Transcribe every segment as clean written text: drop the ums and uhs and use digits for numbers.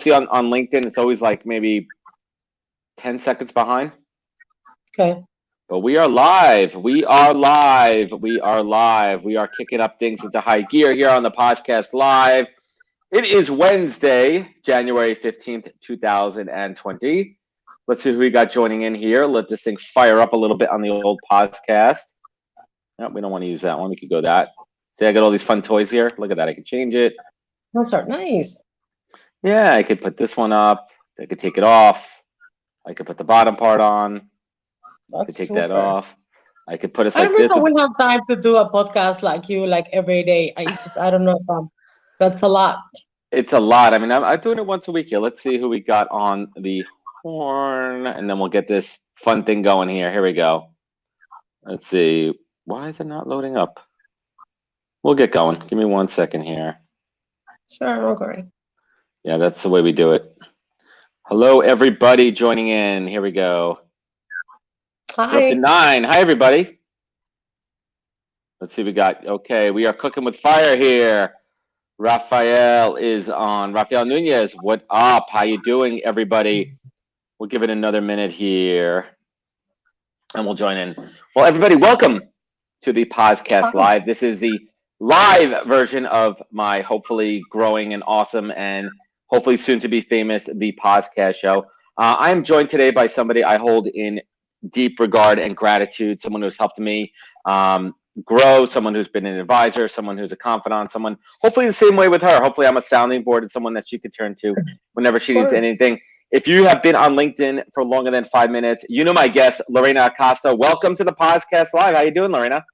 see on LinkedIn, it's always like maybe 10 seconds behind. Okay. But we are live. We are live. We are live. We are kicking up things into high gear here on the podcast live. It is Wednesday, January 15th, 2020. Let's see who we got joining in here. Let this thing fire up a little bit on the old podcast. No, we don't want to use that one. We could go that. See, I got all these fun toys here. Look at that. I could change it. Those are nice. Yeah, I could put this one up. I could take it off. I could put the bottom part on. I could take that off. I could put us I like don't this. know if we have time to do a podcast like you, like every day. I don't know if that's a lot. It's a lot. I mean, I'm doing it once a week here. Let's see who we got on the horn, and then we'll get this fun thing going here. Here we go. Let's see. Why is it not loading up? We'll get going. Give me 1 second here. Sure, okay. Yeah, that's the way we do it. Hello, everybody joining in. Here we go. Hi. We're up to 9. Hi, everybody. Let's see. We got, okay, we are cooking with fire here. Rafael is on. Rafael Nunez, what up? How you doing, everybody? We'll give it another minute here, and we'll join in. Well, everybody, welcome to the podcast live. This is the live version of my hopefully growing and awesome and hopefully soon to be famous the podcast show. I am joined today by somebody I hold in deep regard and gratitude, someone who's helped me grow, someone who's been an advisor, someone who's a confidant, someone hopefully the same way with her. Hopefully I'm a sounding board and someone that she could turn to whenever she needs anything. If you have been on LinkedIn for longer than 5 minutes, you know my guest, Lorena Acosta. Welcome to the podcast live. How you doing, Lorena?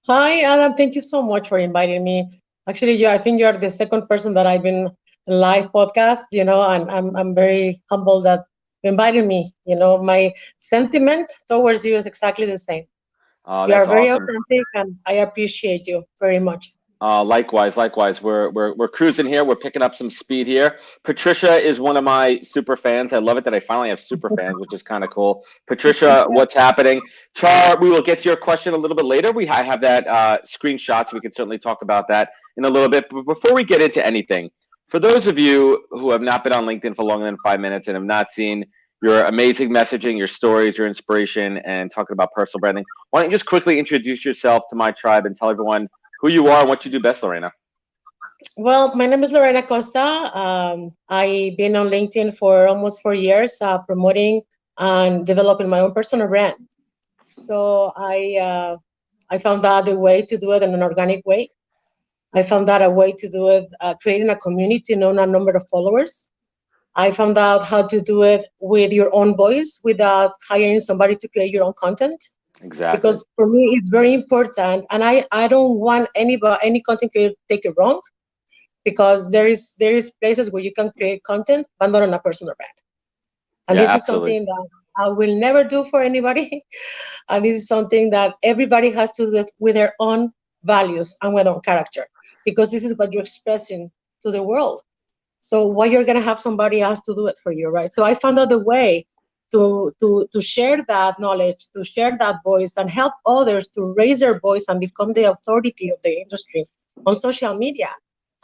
Hi, Adam. Thank you so much for inviting me. Actually, I think you're the second person that I've been live podcast, and I'm very humbled that you invited me. My sentiment towards you is exactly the same. Oh, you are that's very awesome. authentic, and I appreciate you very much. Likewise. We're cruising here. We're picking up some speed here. Patricia is one of my super fans. I love it that I finally have super fans, which is kind of cool. Patricia, what's happening? Char, we will get to your question a little bit later. I have that screenshot, so we can certainly talk about that in a little bit. But before we get into anything, for those of you who have not been on LinkedIn for longer than 5 minutes and have not seen your amazing messaging, your stories, your inspiration, and talking about personal branding, why don't you just quickly introduce yourself to my tribe and tell everyone who you are and what you do best, Lorena? Well, my name is Lorena Acosta. I've been on LinkedIn for almost 4 years, promoting and developing my own personal brand. So I found out a way to do it in an organic way. I found out a way to do it, creating a community, known a number of followers. I found out how to do it with your own voice without hiring somebody to create your own content. Exactly. Because for me, it's very important, and I don't want any content creator to take it wrong, because there is places where you can create content, but not on a personal brand. And this absolutely. is something that I will never do for anybody. And this is something that everybody has to do with their own values and with their own character, because this is what you're expressing to the world. So why you're gonna have somebody else to do it for you, right? So I found out the way to share that knowledge, to share that voice, and help others to raise their voice and become the authority of the industry on social media.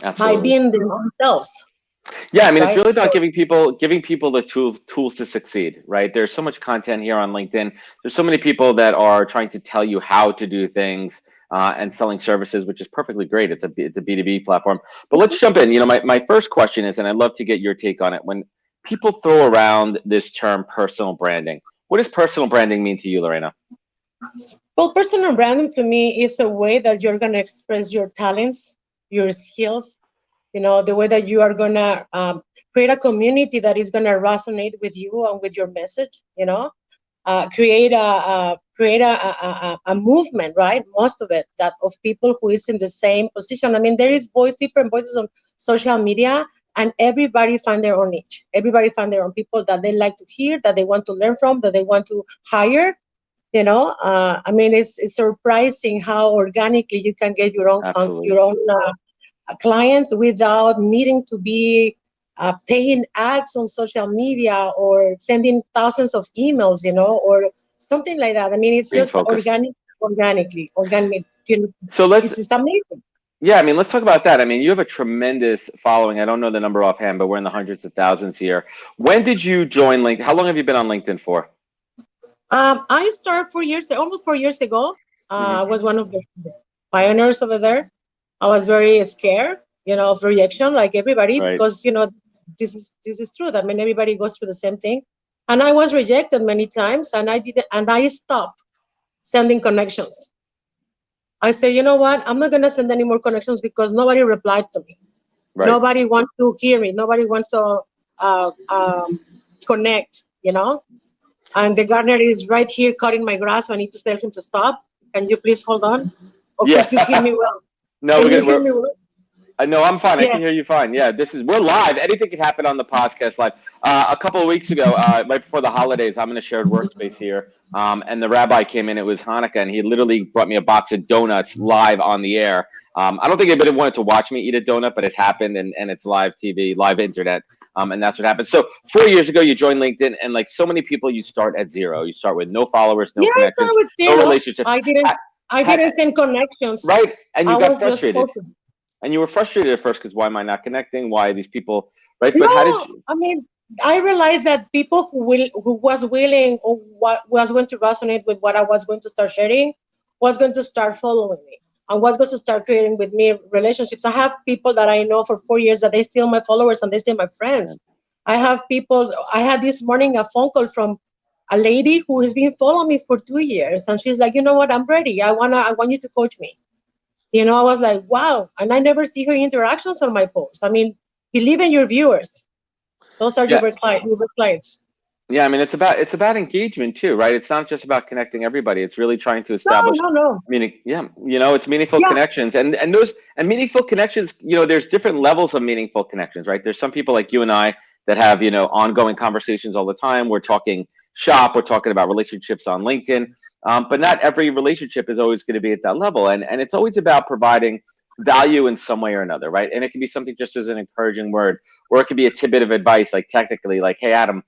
Absolutely. By being themselves. Yeah, I mean, it's really about giving people the tools to succeed, right? There's so much content here on LinkedIn. There's so many people that are trying to tell you how to do things and selling services, which is perfectly great. It's a B2B platform. But let's jump in. My first question is, and I'd love to get your take on it. When people throw around this term personal branding, what does personal branding mean to you, Lorena? Well, personal branding to me is a way that you're going to express your talents, your skills, the way that you are going to create a community that is going to resonate with you and with your message, create a movement, right? Most of it, that of people who is in the same position. I mean, there is different voices on social media, and everybody find their own niche. Everybody find their own people that they like to hear, that they want to learn from, that they want to hire. I mean, it's surprising how organically you can get your own clients without needing to be paying ads on social media or sending thousands of emails, or something like that. I mean, it's just organically. So it's amazing. Yeah, I mean, let's talk about that. I mean, you have a tremendous following. I don't know the number offhand, but we're in the hundreds of thousands here. When did you join LinkedIn? How long have you been on LinkedIn for? I started 4 years, almost 4 years ago. Hmm. I was one of the pioneers over there. I was very scared, of rejection, like everybody, Right. because this is true. I mean, everybody goes through the same thing, and I was rejected many times, and I stopped sending connections. I say, you know what? I'm not gonna send any more connections because nobody replied to me. Right. Nobody wants to hear me. Nobody wants to uh, um, connect. And the gardener is right here cutting my grass, so I need to tell him to stop. Can you please hold on? Or Yeah. could you hear me well? No, Can you hear we're me well? I know I'm fine. I Yeah. can hear you fine. Yeah, we're live. Anything can happen on the podcast live. A couple of weeks ago, right before the holidays, I'm in a shared workspace here, and the rabbi came in. It was Hanukkah, and he literally brought me a box of donuts live on the air. I don't think anybody wanted to watch me eat a donut, but it happened, and it's live TV, live internet, and that's what happened. So 4 years ago, you joined LinkedIn, and like so many people, you start at zero. You start with no followers, no Yeah, I started connections, with no zero. relationships. I didn't I Had, didn't send connections. right, and you I got was just frustrated. focused. And you were frustrated at first because why am I not connecting? Why are these people right? But how did No, you? I mean, I realized that people who was willing or what was going to resonate with what I was going to start sharing was going to start following me and was going to start creating with me relationships. I have people that I know for 4 years that they still my followers and they still my friends. I have people. I had this morning a phone call from a lady who has been following me for 2 years, and she's like, you know what, I'm ready. I want you to coach me. I was like, wow. And I never see her interactions on my posts. I mean, believe in your viewers. Those are Yeah, your clients. yeah. I mean, it's about engagement too, right? It's not just about connecting everybody. It's really trying to No, establish no, no. meaning. Yeah, it's meaningful Yeah, connections, and those and meaningful connections. There's different levels of meaningful connections, right? There's some people like you and I that have ongoing conversations all the time. We're talking shop. We're talking about relationships on LinkedIn, but not every relationship is always going to be at that level, and it's always about providing value in some way or another, right? And it can be something just as an encouraging word, or it could be a tidbit of advice, like technically, like, hey, Adam,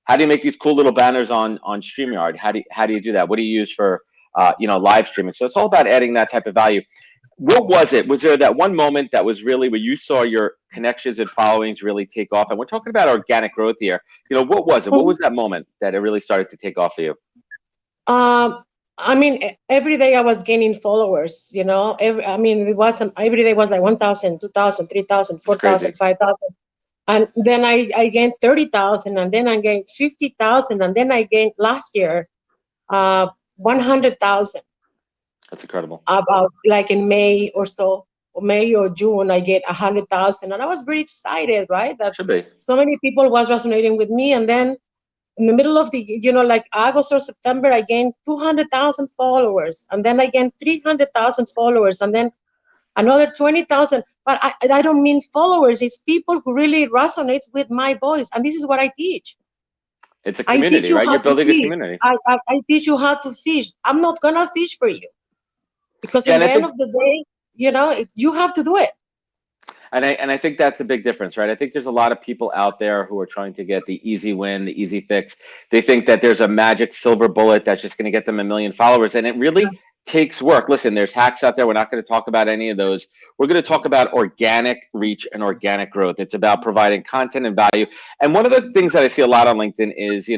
how do you make these cool little banners on StreamYard? How do you do that? What do you use for live streaming? So it's all about adding that type of value. What was it? Was there that one moment that was really where you saw your connections and followings really take off? And we're talking about organic growth here. What was it? What was that moment that it really started to take off for you? I mean, every day I was gaining followers. It wasn't every day was like 1,000, 2,000, 3,000, It's four crazy. thousand, 5,000, and then I gained 30,000, and then I gained 50,000, and then I gained last year 100,000. That's incredible. About like in May or so, or May or June, I get 100,000, and I was very excited, right? That Should be. so many people was resonating with me, and then in the middle of the, like August or September, I gained 200,000 followers, and then I gained 300,000 followers, and then another 20,000. But I don't mean followers; it's people who really resonates with my voice, and this is what I teach. It's a I teach community, you right? how You're to building a fish. community. I teach you how to fish. I'm not gonna fish for you. Because Yeah, in and the I end think of the day, you have to do it. And I think that's a big difference, right? I think there's a lot of people out there who are trying to get the easy win, the easy fix. They think that there's a magic silver bullet that's just going to get them a million followers, and it really takes work. Listen, there's hacks out there. We're not going to talk about any of those. We're going to talk about organic reach and organic growth. It's about providing content and value. And one of the things that I see a lot on LinkedIn is,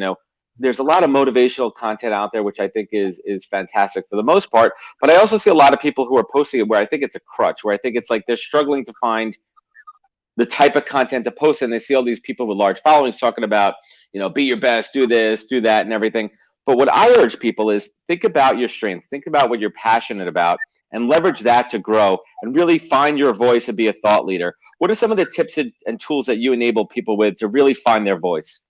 there's a lot of motivational content out there, which I think is fantastic for the most part. But I also see a lot of people who are posting it where I think it's a crutch, where I think it's like they're struggling to find the type of content to post, and they see all these people with large followings talking about, be your best, do this, do that, and everything. But what I urge people is think about your strengths, think about what you're passionate about, and leverage that to grow and really find your voice and be a thought leader. What are some of the tips and tools that you enable people with to really find their voice?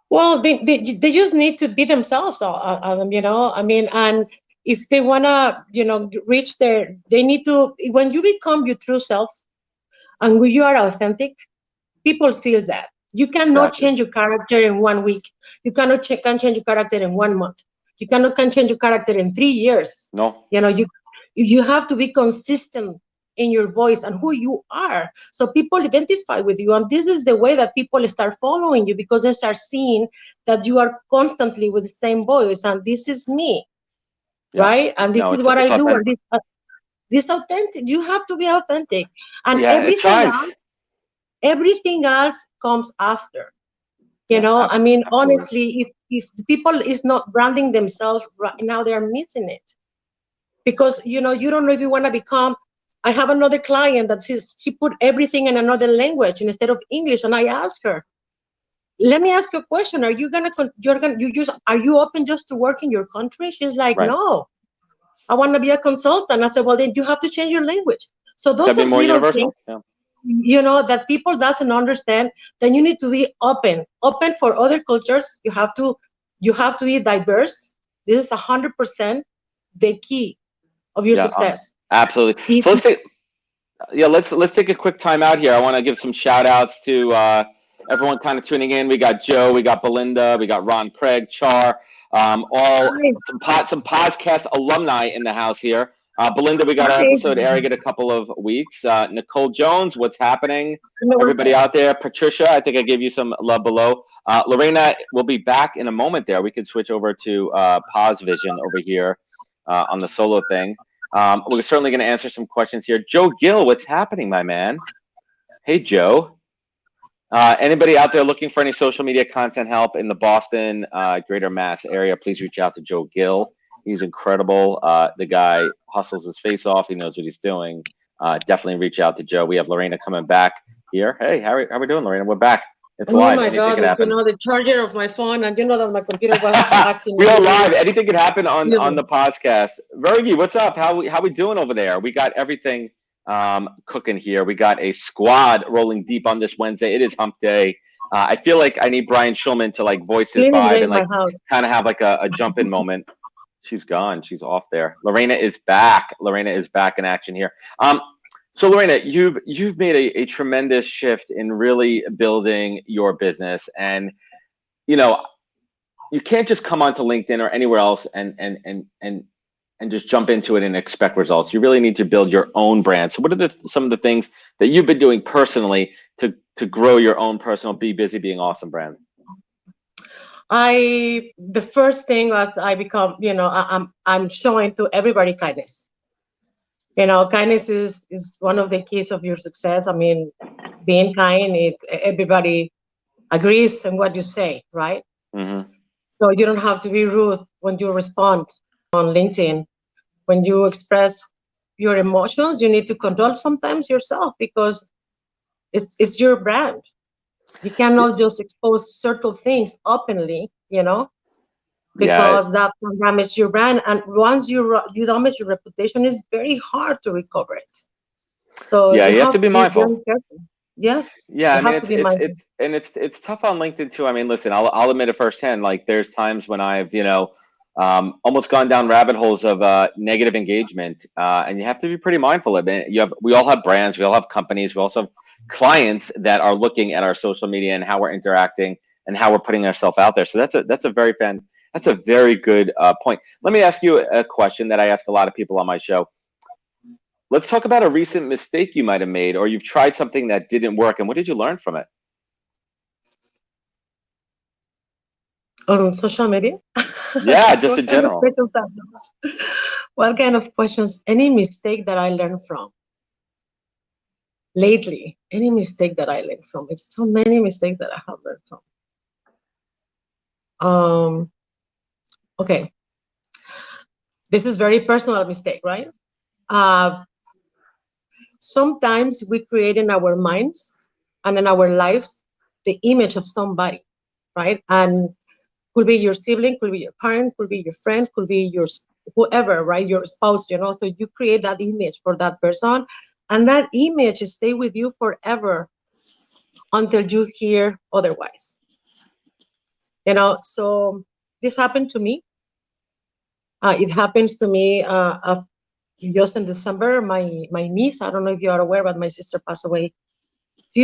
Well, they just need to be themselves. And if they wanna, reach they need to. When you become your true self and when you are authentic, people feel that. You cannot Exactly. change your character in 1 week. You cannot can change your character in 1 month. You cannot can change your character in 3 years. No. You have to be consistent in your voice and who you are, so people identify with you, and this is the way that people start following you, because they start seeing that you are constantly with the same voice, and this is me, Yeah. right? And this No, is it's what I it's do, authentic. and This authentic, you have to be authentic, and Yeah, it shines. everything else comes after. Yeah, I mean, absolutely. honestly, if the people is not branding themselves right now, they're missing it. Because you don't know if you want to become. I have another client that says she put everything in another language instead of English, and I asked her, let me ask you a question. Are you are you open just to work in your country? She's like, Right. no, I want to be a consultant. I said, well, then you have to change your language. So It's got those to are be more little things, universal. Yeah. that people doesn't understand. Then you need to be open for other cultures. You have to be diverse. This is 100% the key of your Yeah, success. absolutely. If So let's take a quick time out here. I want to give some shout outs to everyone kind of tuning in. We got Joe, we got Belinda, we got Ron, Craig, Char, all some podcast alumni in the house here. Belinda, we got our episode airing in a couple of weeks. Nicole Jones, what's happening? Everybody out there. Patricia, I think I gave you some love below. Lorena, we'll be back in a moment there. We can switch over to Pause Vision over here on the solo thing. We're certainly going to answer some questions here. Joe Gill, what's happening, my man? Hey, Joe. Anybody out there looking for any social media content help in the Boston, Greater Mass area, please reach out to Joe Gill. He's incredible. The guy hustles his face off. He knows what he's doing. Definitely reach out to Joe. We have Lorena coming back here. Hey, how are we doing, Lorena? We're back. It's live. my Anything God, can happen. the charger of my phone, and that my computer was acting. We are live. Anything can happen on the podcast. Vergi, what's up? How we doing over there? We got everything cooking here. We got a squad rolling deep on this Wednesday. It is hump day. I feel like I need Brian Schulman to like voice his vibe and like kind of have like a jump in moment. She's gone. She's off there. Lorena is back. Lorena is back in action here. So Lorena, you've made a tremendous shift in really building your business, and you can't just come onto LinkedIn or anywhere else and just jump into it and expect results. You really need to build your own brand. So what are some of the things that you've been doing personally to grow your own personal Be Busy Being Awesome brand? The first thing was I become, I'm showing to everybody kindness. Kindness is one of the keys of your success. I mean, being kind, everybody agrees on what you say, right? Mm-hmm. So you don't have to be rude when you respond on LinkedIn. When you express your emotions, you need to control sometimes yourself, because it's your brand. You cannot just expose certain things openly, because that can damage your brand. And once you damage your reputation, it's very hard to recover it. So you have to be mindful. Very careful. Yes. Yeah, I mean it's tough on LinkedIn too. I mean, listen, I'll admit it firsthand. Like, there's times when I've almost gone down rabbit holes of negative engagement, and you have to be pretty mindful of it. We all have brands, we all have companies, we also have clients that are looking at our social media and how we're interacting and how we're putting ourselves out there. So that's a very good point. Let me ask you a question that I ask a lot of people on my show. Let's talk about a recent mistake you might have made, or you've tried something that didn't work, and what did you learn from it? On social media? Yeah, just in general. What kind of questions? Any mistake that I learned from? Lately, any mistake that I learned from? It's so many mistakes that I have learned from. Okay. This is very personal mistake, right? Sometimes we create in our minds and in our lives the image of somebody, right? And could be your sibling, could be your parent, could be your friend, could be your whoever, right? Your spouse, So you create that image for that person, and that image stay with you forever until you hear otherwise. So this happened to me. It happens to me just in December. My niece, I don't know if you are aware, but my sister passed away a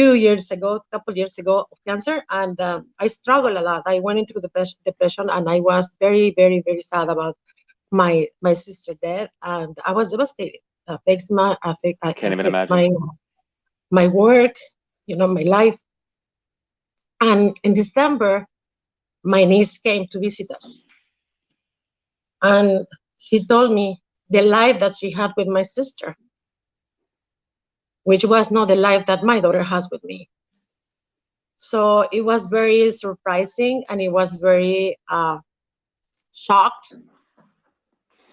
couple years ago of cancer, and I struggled a lot. I went into depression, and I was very, very, very sad about my sister death, and I was devastated. I can't even imagine my work, my life. And in December, my niece came to visit us, and she told me, the life that she had with my sister, which was not the life that my daughter has with me. So it was very surprising, and it was very shocked,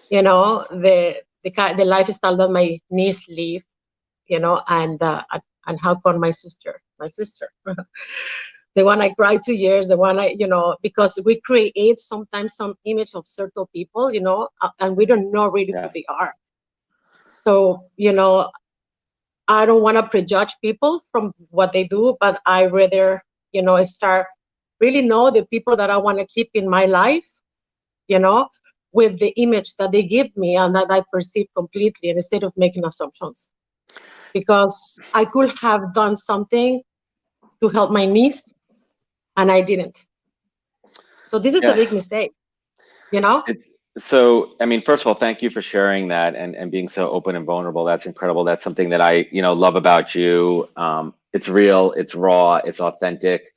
the lifestyle that my niece live, and how come my sister, the one I cried 2 years, the one because we create sometimes some image of certain people, and we don't know really who they are. So, I don't want to prejudge people from what they do, but I rather, start really know the people that I want to keep in my life, with the image that they give me and that I perceive completely, instead of making assumptions. Because I could have done something to help my niece, and I didn't. So this is a big mistake, So, I mean, first of all, thank you for sharing that and being so open and vulnerable. That's incredible. That's something that I, love about you. It's real, it's raw, it's authentic.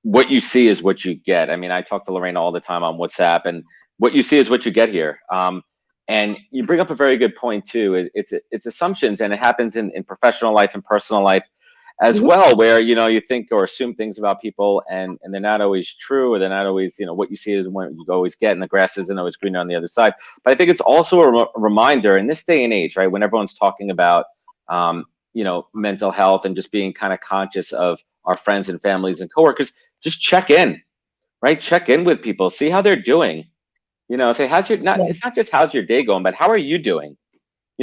What you see is what you get. I mean, I talk to Lorena all the time on WhatsApp, and what you see is what you get here. And you bring up a very good point too. It's assumptions, and it happens in professional life and personal life as well, where you think or assume things about people, and they're not always true, or they're not always, what you see is what you always get, and the grass isn't always greener on the other side. But I think it's also a reminder in this day and age, right, when everyone's talking about mental health and just being kind of conscious of our friends and families and coworkers, just check in, right? Check in with people, see how they're doing. Say, it's not just how's your day going, but how are you doing?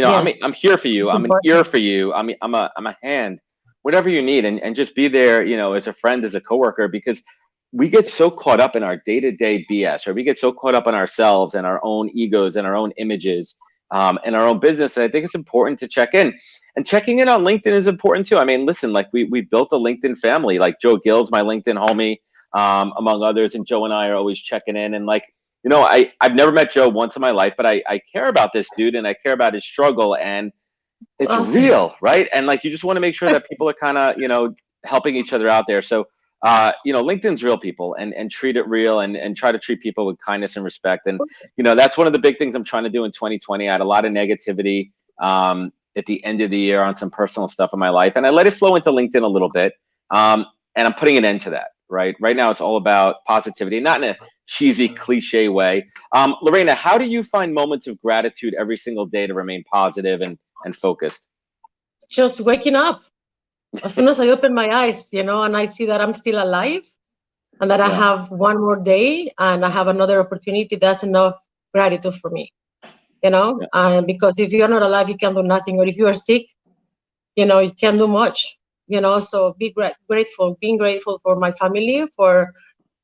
I'm here for you. I'm an ear for you. I'm a hand, whatever you need, and just be there, as a friend, as a coworker, because we get so caught up in our day-to-day BS, or we get so caught up in ourselves and our own egos and our own images, and our own business. And I think it's important to check in, and checking in on LinkedIn is important too. I mean, listen, like we built a LinkedIn family, like Joe Gill's my LinkedIn homie, among others. And Joe and I are always checking in, and I've never met Joe once in my life, but I care about this dude, and I care about his struggle, and it's real, right? And you just want to make sure that people are kind of, helping each other out there. So, LinkedIn's real, people, and treat it real, and try to treat people with kindness and respect. And, that's one of the big things I'm trying to do in 2020. I had a lot of negativity at the end of the year on some personal stuff in my life, and I let it flow into LinkedIn a little bit. And I'm putting an end to that, right? Right now, it's all about positivity, not in a cheesy cliche way. Lorena, how do you find moments of gratitude every single day to remain positive and focused? Just waking up. As soon as I open my eyes, and I see that I'm still alive, and that I have one more day, and I have another opportunity, that's enough gratitude for me, because if you're not alive, you can't do nothing. Or if you are sick, you can't do much, so be grateful, being grateful for my family, for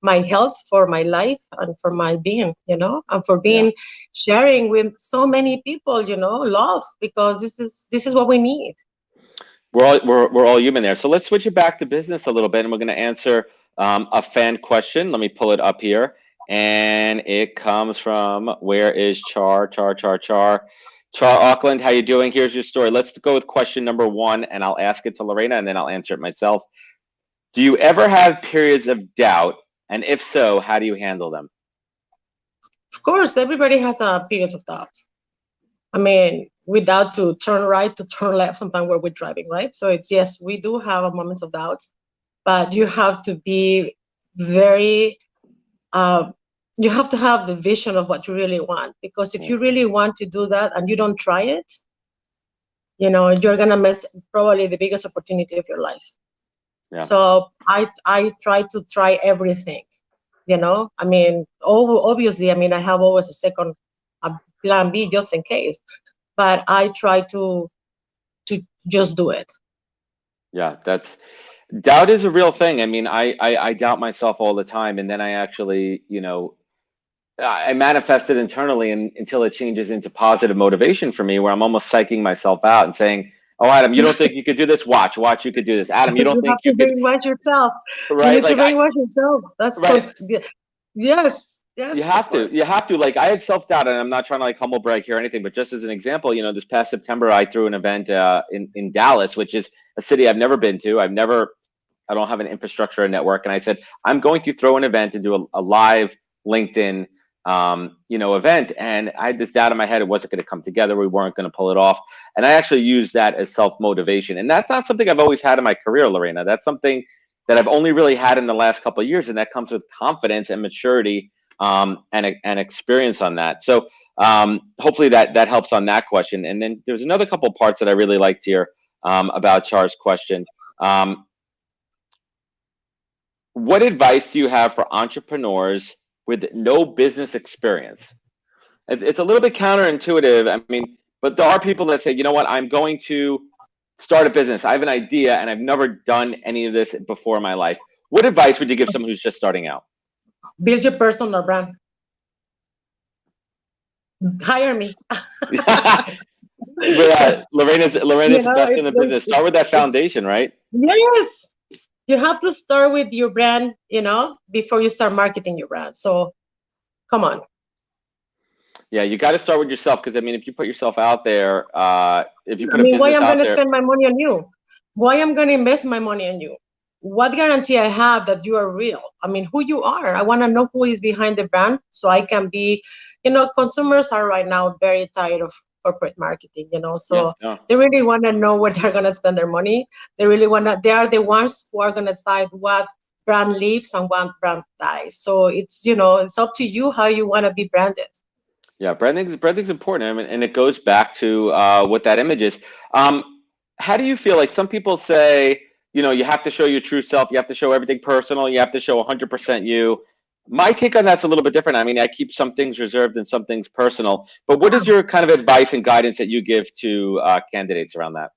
my health, for my life, and for my being, and for being sharing with so many people, love, because this is what we need. We're all human there. So let's switch it back to business a little bit, and we're going to answer a fan question. Let me pull it up here, and it comes from, where is Char Auckland? How you doing? Here's your story. Let's go with question number 1, and I'll ask it to Lorena, and then I'll answer it myself. Do you ever have periods of doubt? And if so, how do you handle them? Of course, everybody has a period of doubt. I mean, we doubt to turn right, to turn left sometimes where we're driving, right? So it's, yes, we do have a moments of doubt, but you have to be very, you have to have the vision of what you really want, because if you really want to do that and you don't try it, you're going to miss probably the biggest opportunity of your life. Yeah. So I try to try everything, I mean, obviously, I mean, I have always a plan B just in case, but I try to just do it. Yeah, doubt is a real thing. I mean, I doubt myself all the time, and then I actually, I manifest it internally until it changes into positive motivation for me, where I'm almost psyching myself out and saying, "Oh, Adam, you don't think you could do this? Watch, you could do this. Adam, you don't think you could." You have to brainwash yourself. Right? You need to brainwash yourself. That's right. Yes. You have to. Like, I had self-doubt, and I'm not trying to humble brag here or anything, but just as an example, this past September, I threw an event in Dallas, which is a city I've never been to. I don't have an infrastructure or network. And I said, I'm going to throw an event and do a live LinkedIn event, and I had this doubt in my head it wasn't going to come together, we weren't going to pull it off, and I actually used that as self-motivation. And that's not something I've always had in my career, Lorena. That's something that I've only really had in the last couple of years, and that comes with confidence and maturity, and experience on that. So hopefully that helps on that question. And then there's another couple of parts that I really liked here about Char's question. What advice do you have for entrepreneurs with no business experience? It's a little bit counterintuitive. I mean, but there are people that say, you know what, I'm going to start a business. I have an idea and I've never done any of this before in my life. What advice would you give someone who's just starting out? Build your personal brand. Hire me. Lorena's the best in the business. Start with that foundation, right? Yes. You have to start with your brand, before you start marketing your brand. So come on. Yeah, you got to start with yourself, because I mean, if you put yourself out there, if you put a business why I'm out going to there, spend my money on you? Why I'm going to invest my money on you? What guarantee I have that you are real? I mean, who you are. I want to know who is behind the brand, so I can be, consumers are right now very tired of corporate marketing, so they really want to know where they're going to spend their money. They are the ones who are going to decide what brand lives and what brand dies. So it's, it's up to you how you want to be branded. Yeah, branding's important. I mean, and it goes back to what that image is. How do you feel? Like, some people say, you have to show your true self. You have to show everything personal. You have to show 100% you. My take on that's a little bit different. I mean, I keep some things reserved and some things personal. But what is your kind of advice and guidance that you give to candidates around that?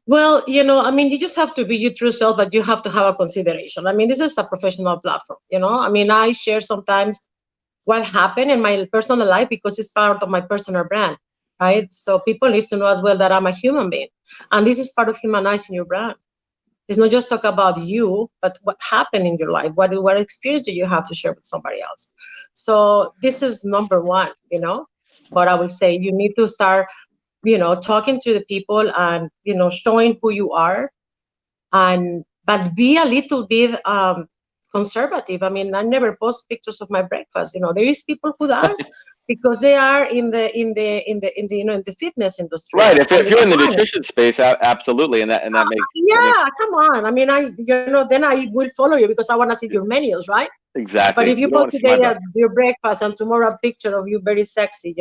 Well, I mean, you just have to be your true self, but you have to have a consideration. I mean, this is a professional platform, I mean, I share sometimes what happened in my personal life because it's part of my personal brand, right? So people need to know as well that I'm a human being. And this is part of humanizing your brand. It's not just talk about you, but what happened in your life. What experience do you have to share with somebody else? So this is number one, But I would say you need to start, talking to the people and, showing who you are, but be a little bit conservative. I mean, I never post pictures of my breakfast. There is people who does because they are in the fitness industry. Right. If you're in the nutrition space, absolutely, and that makes come on. I mean, then I will follow you because I want to see your menus, right? Exactly. But if you post today your breakfast and tomorrow a picture of you very sexy,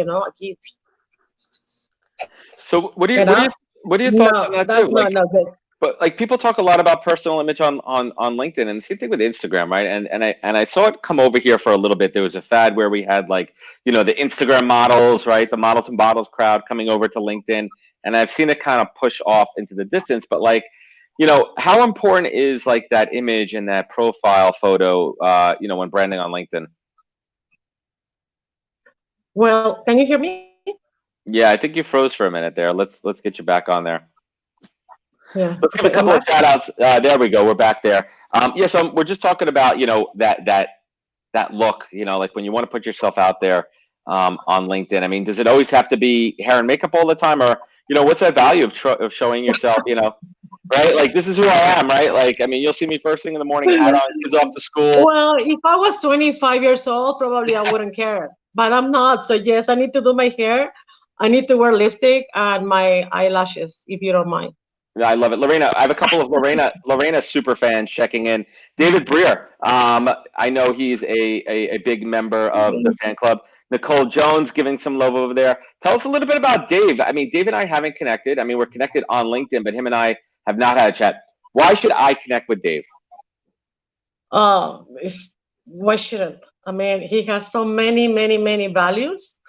So what are your thoughts on that too? Not good. But like, people talk a lot about personal image on LinkedIn, and the same thing with Instagram, right? And I saw it come over here for a little bit. There was a fad where we had, like, the Instagram models, right? The models and bottles crowd coming over to LinkedIn, and I've seen it kind of push off into the distance. But like, how important is like that image and that profile photo, when branding on LinkedIn? Well, can you hear me? Yeah, I think you froze for a minute there. Let's get you back on there. Yeah. Let's give a couple of shout outs. There we go. We're back there. So we're just talking about, that look, like when you want to put yourself out there on LinkedIn. I mean, does it always have to be hair and makeup all the time? Or, what's that value of showing yourself, right? Like, this is who I am, right? Like, I mean, you'll see me first thing in the morning, hat on, kids off to school. Well, if I was 25 years old, probably I wouldn't care. But I'm not. So yes, I need to do my hair. I need to wear lipstick and my eyelashes, if you don't mind. Yeah, I love it. Lorena, I have a couple of Lorena super fans checking in. David Breer, I know he's a big member of the fan club. Nicole Jones giving some love over there. Tell us a little bit about Dave. I mean, Dave and I haven't connected. I mean, we're connected on LinkedIn, but him and I have not had a chat. Why should I connect with Dave? Why shouldn't? I mean, he has so many, many, many values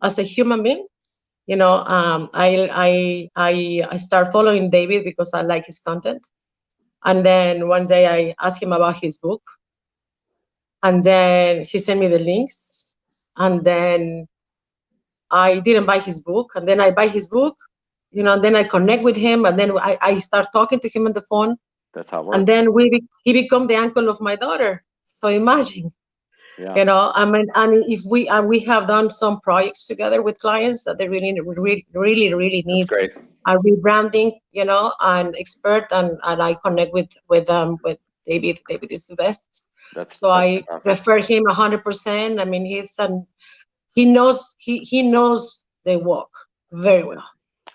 as a human being. I start following David because I like his content. And then one day I asked him about his book. And then he sent me the links. And then I didn't buy his book. And then I buy his book, and then I connect with him. And then I start talking to him on the phone. That's how it works. And then he become the uncle of my daughter. So imagine. Yeah. I mean, if we have done some projects together with clients that they really need a rebranding, and expert, and I connect with David. David is the best. So that's I fantastic. prefer him 100%. I mean, he knows the work very well.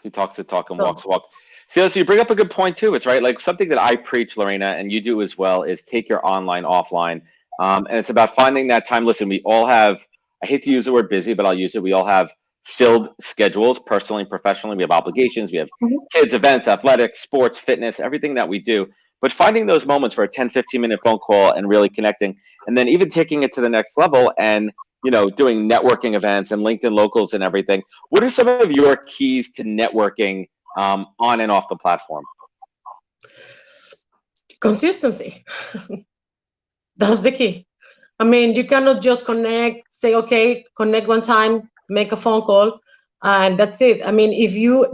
He talks the talk and So walks the walk. See, so you bring up a good point too. It's right, like something that I preach, Lorena, and you do as well, is take your online offline. And it's about finding that time. Listen, we all have, I hate to use the word busy, but I'll use it. We all have filled schedules, personally and professionally. We have obligations. We have mhm. kids, events, athletics, sports, fitness, everything that we do. But finding those moments for a 10, 15-minute phone call and really connecting, and then even taking it to the next level and, doing networking events and LinkedIn locals and everything. What are some of your keys to networking on and off the platform? Consistency. That's the key. I mean, you cannot just connect, say, okay, connect one time, make a phone call, and that's it. I mean,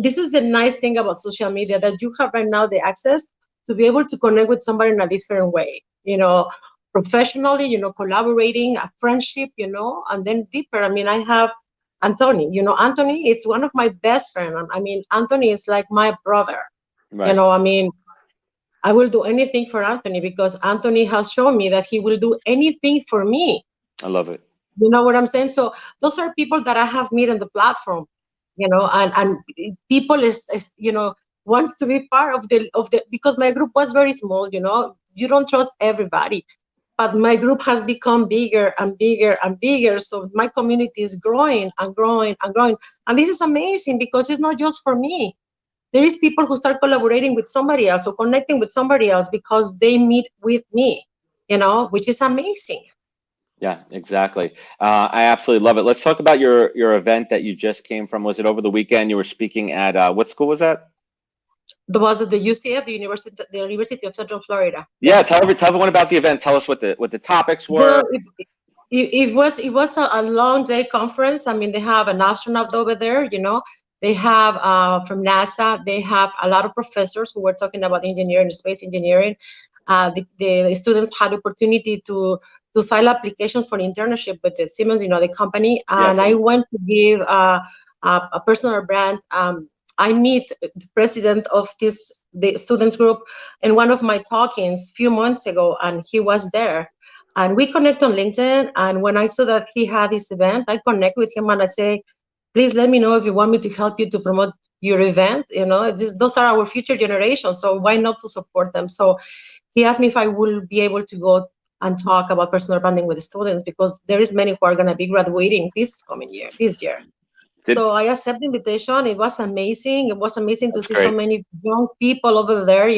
this is the nice thing about social media, that you have right now the access to be able to connect with somebody in a different way, professionally, collaborating, a friendship, and then deeper. I mean, I have Anthony, Anthony, it's one of my best friends. I mean, Anthony is like my brother, Right. I mean, I will do anything for Anthony because Anthony has shown me that he will do anything for me. I love it. You know what I'm saying? So those are people that I have met on the platform, and people is wants to be part of the because my group was very small. You don't trust everybody, but my group has become bigger and bigger and bigger. So my community is growing and growing and growing, and this is amazing because it's not just for me. There is people who start collaborating with somebody else or connecting with somebody else because they meet with me, which is amazing. Yeah, exactly. I absolutely love it. Let's talk about your event that you just came from. Was it over the weekend? You were speaking at what school was that? That was at the UCF, the University of Central Florida. Yeah, tell everyone about the event. Tell us what the topics were. Well, it was a long day conference. I mean, they have an astronaut over there. They have from NASA. They have a lot of professors who were talking about engineering, space engineering. The students had opportunity to file applications for internship with the Siemens, the company. Yes. And I went to give a personal brand. I meet the president of the students group in one of my talkings a few months ago, and he was there. And we connect on LinkedIn. And when I saw that he had this event, I connect with him and I say, please let me know if you want me to help you to promote your event. Those are our future generations. So why not to support them? So he asked me if I will be able to go and talk about personal branding with the students because there is many who are going to be graduating this year. So I accepted the invitation. It was amazing. It was amazing to see so many young people over there,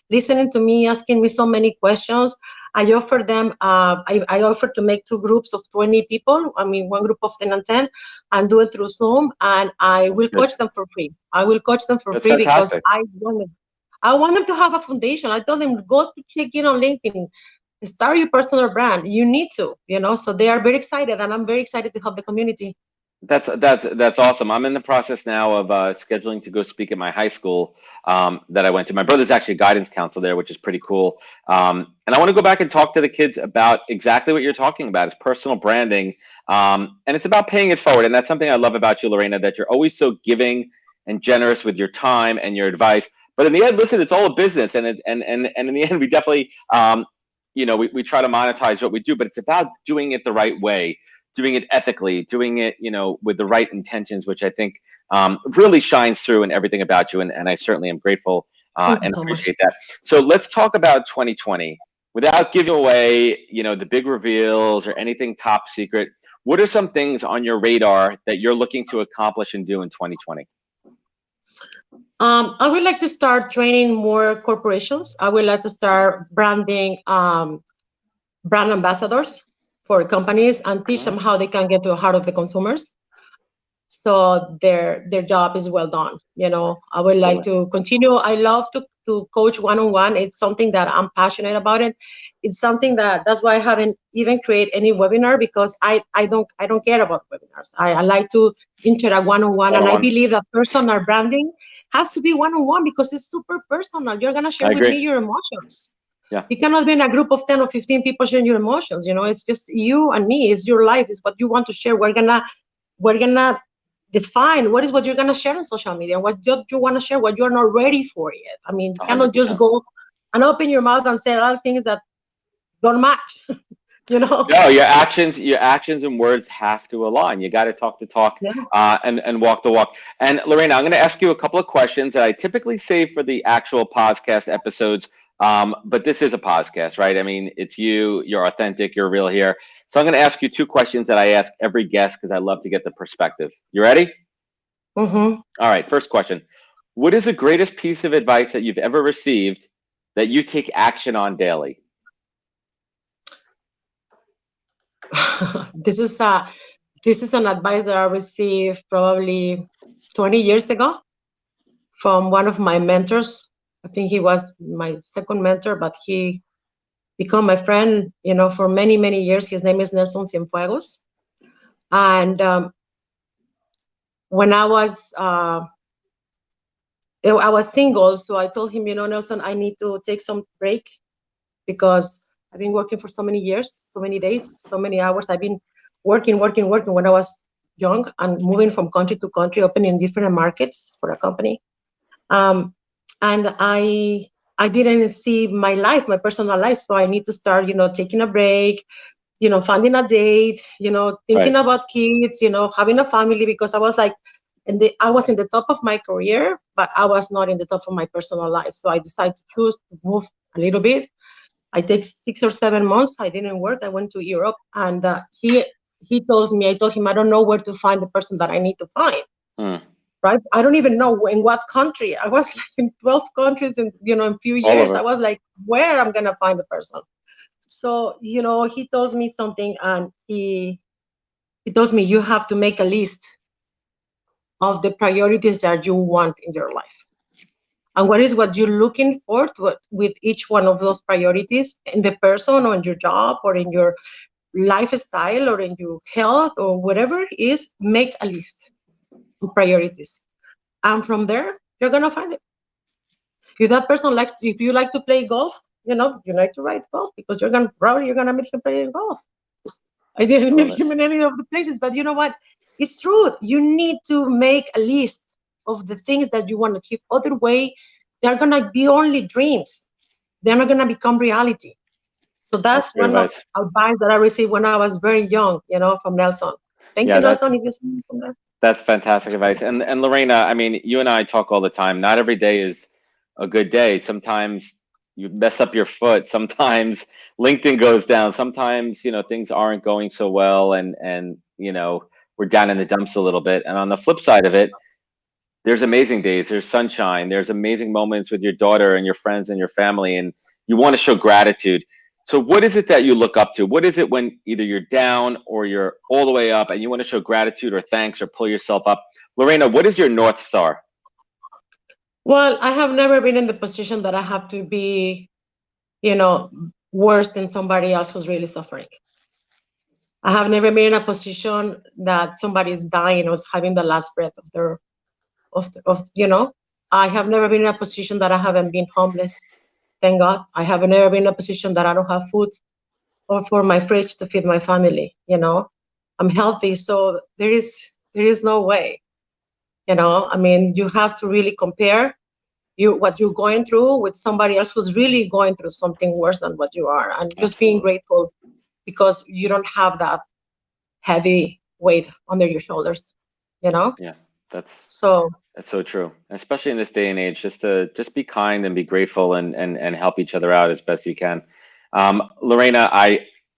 listening to me, asking me so many questions. I offered them, I offered to make two groups of 20 people. I mean, one group of 10 and 10 and do it through Zoom. And I will coach them for free. I will coach them for free because I want them to have a foundation. I told them, go to check in on LinkedIn, start your personal brand. You need to, so they are very excited and I'm very excited to help the community. That's awesome. I'm in the process now of scheduling to go speak at my high school that I went to. My brother's actually a guidance counselor there, which is pretty cool. And I want to go back and talk to the kids about exactly what you're talking about. It's personal branding, and it's about paying it forward. And that's something I love about you, Lorena, that you're always so giving and generous with your time and your advice. But in the end, listen, it's all a business, and in the end, we definitely, we try to monetize what we do, but it's about doing it the right way. Doing it ethically, doing it, with the right intentions, which I think really shines through in everything about you. And I certainly am grateful and appreciate that. So let's talk about 2020 without giving away, the big reveals or anything top secret. What are some things on your radar that you're looking to accomplish and do in 2020? I would like to start training more corporations. I would like to start branding brand ambassadors for companies and teach them how they can get to the heart of the consumers. So their job is well done. I would like to continue. I love to coach one-on-one. It's something that I'm passionate about it. It's something that's why I haven't even created any webinar because I don't care about webinars. I like to interact one-on-one. And I believe that personal branding has to be one-on-one because it's super personal. You're gonna share with me your emotions. Yeah. You cannot be in a group of 10 or 15 people sharing your emotions. It's just you and me. It's your life. It's what you want to share. We're gonna define what you're gonna share on social media, what you want to share, what you're not ready for yet. I mean, you cannot just go and open your mouth and say a lot of things that don't match, you know? No, your actions and words have to align. You got to talk the talk, Yeah. and walk the walk. And Lorena, I'm going to ask you a couple of questions that I typically save for the actual podcast episodes. But this is a podcast, right? I mean, it's you. You're authentic. You're real here. So I'm going to ask you two questions that I ask every guest because I love to get the perspective. You ready? Mm-hmm. All right. First question: what is the greatest piece of advice that you've ever received that you take action on daily? This is an advice that I received probably 20 years ago from one of my mentors. I think he was my second mentor, but he become my friend, for many, many years. His name is Nelson Cienfuegos. And when I was single, so I told him, Nelson, I need to take some break because I've been working for so many years, so many days, so many hours. I've been working when I was young and moving from country to country, opening different markets for a company. And I didn't see my life, my personal life. So I need to start, taking a break, finding a date, thinking Right. about kids, having a family, because I was like, I was in the top of my career, but I was not in the top of my personal life. So I decided to choose to move a little bit. I take 6 or 7 months. I didn't work. I went to Europe, and he told me. I told him I don't know where to find the person that I need to find. Hmm. Right? I don't even know in what country. I was like in 12 countries in a few All years. I over. was like, where I'm gonna find the person. So he told me something, and he told me you have to make a list of the priorities that you want in your life. And what you're looking for with each one of those priorities in the person or in your job or in your lifestyle or in your health or whatever it is, make a list of priorities. And from there, you're going to find it. If you like to play golf, you like to ride golf because you're going to meet him playing golf. I didn't Love meet it. him in any of the places, but you know what? It's true. You need to make a list of the things that you want to achieve. Other way, they're gonna be only dreams. They're not gonna become reality. So that's That's great one of advice. advice that I received when I was very young, from Nelson. Thank you, Yeah, Nelson, if you see me from there. that's fantastic advice. And Lorena, I mean, you and I talk all the time. Not every day is a good day. Sometimes you mess up your foot. Sometimes LinkedIn goes down. Sometimes, things aren't going so well and we're down in the dumps a little bit. And on the flip side of it, there's amazing days, there's sunshine, there's amazing moments with your daughter and your friends and your family, and you want to show gratitude. So what is it that you look up to? What is it when either you're down or you're all the way up and you want to show gratitude or thanks or pull yourself up? Lorena, what is your North Star? Well, I have never been in the position that I have to be, you know, worse than somebody else who's really suffering. I have never been in a position that somebody is dying or is having the last breath of their of. I have never been in a position that I haven't been homeless. Thank God. I have never been in a position that I don't have food or for my fridge to feed my family. I'm healthy, so there is no way. I mean, you have to really compare what you're going through with somebody else who's really going through something worse than what you are, and just being Absolutely. grateful because you don't have that heavy weight under your shoulders. Yeah, that's So that's so true. Especially in this day and age, just be kind and be grateful and help each other out as best you can. Lorena,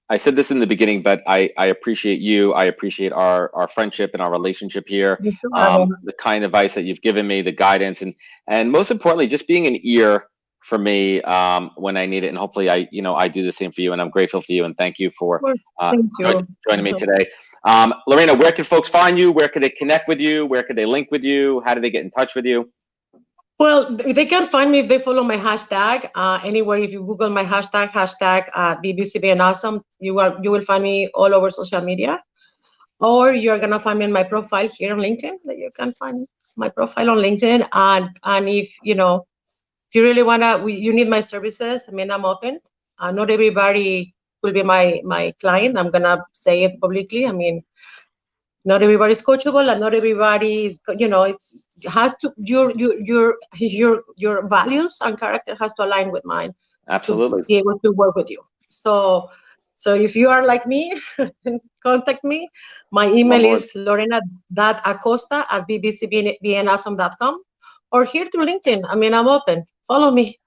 I said this in the beginning, but I appreciate you. I appreciate our friendship and our relationship here. you too, Adam. The kind advice that you've given me, the guidance, and most importantly, just being an ear for me when I need it. And hopefully, I do the same for you. And I'm grateful for you. And thank you Of for course. uh, Thank you. joining me today. Lorena, where can folks find you? Where can they connect with you? Where can they link with you? How do they get in touch with you? Well, they can find me if they follow my hashtag anywhere. If you Google my hashtag BBCB and Awesome, you will find me all over social media. Or you're gonna find me in my profile here on LinkedIn. That you can find my profile on LinkedIn, and if you really you need my services. I mean, I'm open. Not everybody will be my client. I'm gonna say it publicly. I mean, not everybody's coachable, and not everybody it has to your values and character has to align with mine to Absolutely. be able to work with you. So, so if you are like me, contact me. My email Aboard. is lorena.acosta@bbcbnawesome.com or here through LinkedIn. I mean, I'm open. Follow me.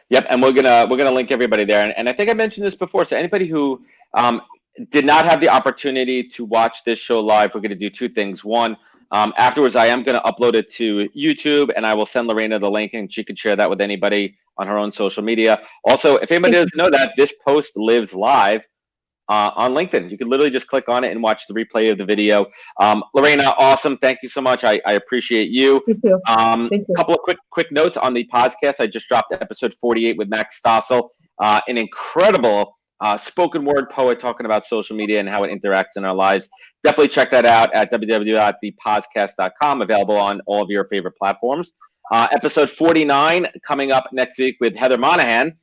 Yep, and we're gonna link everybody there. And I think I mentioned this before. So anybody who did not have the opportunity to watch this show live, we're gonna do two things. One, afterwards, I am gonna upload it to YouTube, and I will send Lorena the link, and she can share that with anybody on her own social media. Also, if anybody doesn't know that, this post lives live on LinkedIn. You can literally just click on it and watch the replay of the video. Lorena, awesome. Thank you so much. I appreciate you. Thank you. Thank you. Couple of quick notes on the podcast. I just dropped episode 48 with Max Stossel, an incredible spoken word poet talking about social media and how it interacts in our lives. Definitely check that out at www.thepodcast.com, available on all of your favorite platforms. Episode 49 coming up next week with Heather Monahan,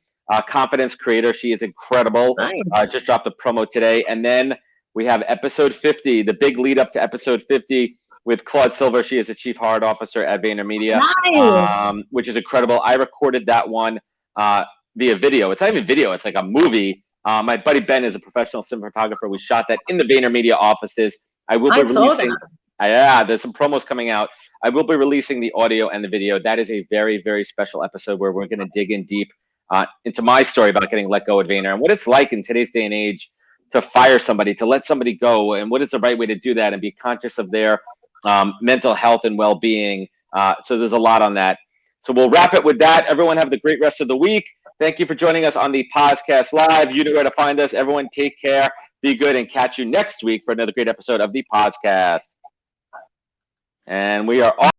confidence creator. She is incredible. Nice. Just dropped a promo today. And then we have episode 50, the big lead up to episode 50 with Claude Silver. She is a chief heart officer at VaynerMedia, Nice. which is incredible. I recorded that one via video. It's not even video. It's like a movie. My buddy Ben is a professional cinematographer. We shot that in the VaynerMedia offices. I will be I saw releasing. that. Yeah, there's some promos coming out. I will be releasing the audio and the video. That is a very, very special episode where we're going to dig in deep into my story about getting let go at Vayner and what it's like in today's day and age to fire somebody, to let somebody go, and what is the right way to do that and be conscious of their mental health and well-being. So there's a lot on that. So we'll wrap it with that. Everyone have the great rest of the week. Thank you for joining us on the podcast live. You know where to find us. Everyone take care, be good, and catch you next week for another great episode of the podcast. And we are off.